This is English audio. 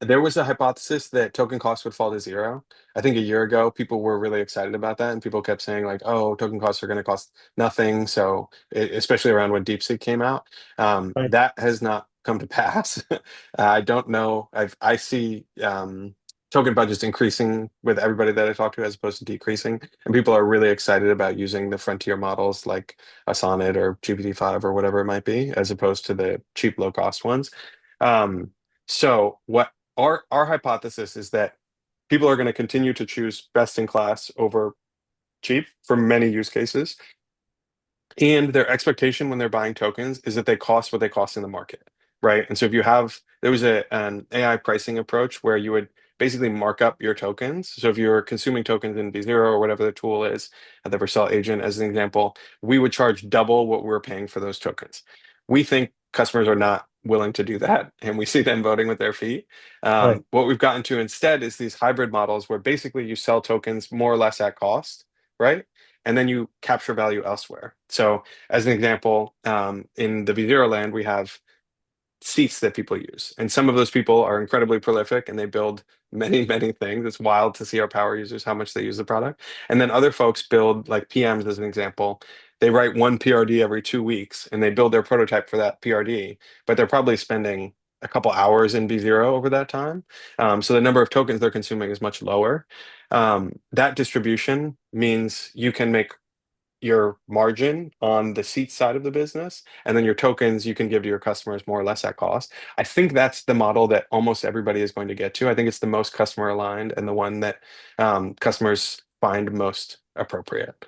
There was a hypothesis that token costs would fall to zero. I think a year ago, people were really excited about that, and people kept saying like, "Oh, token costs are going to cost nothing." So, especially around when DeepSeek came out, Right. that has not come to pass. I don't know. I see token budgets increasing with everybody that I talk to, as opposed to decreasing, and people are really excited about using the frontier models like a Sonnet or GPT-5 or whatever it might be, as opposed to the cheap, low cost ones. So what our hypothesis is that people are going to continue to choose best in class over cheap for many use cases. And their expectation when they're buying tokens is that they cost what they cost in the market, right? And so if you have, there was an AI pricing approach where you would basically mark up your tokens. So if you're consuming tokens in V0 or whatever the tool is, the Vercel agent as an example, we would charge double what we're paying for those tokens. We think customers are not willing to do that, and we see them voting with their feet. Right. What we've gotten to instead is these hybrid models where basically you sell tokens more or less at cost, right? And then you capture value elsewhere. So, as an example, in the V0 land, we have seats that people use. And some of those people are incredibly prolific and they build many, many things. It's wild to see our power users, how much they use the product. And then other folks build, like PMs as an example, they write one PRD every 2 weeks and they build their prototype for that PRD, but they're probably spending a couple hours in V0 over that time. So the number of tokens they're consuming is much lower. That distribution means you can make your margin on the seat side of the business, and then your tokens you can give to your customers more or less at cost. I think that's the model that almost everybody is going to get to. I think it's the most customer aligned and the one that customers find most appropriate.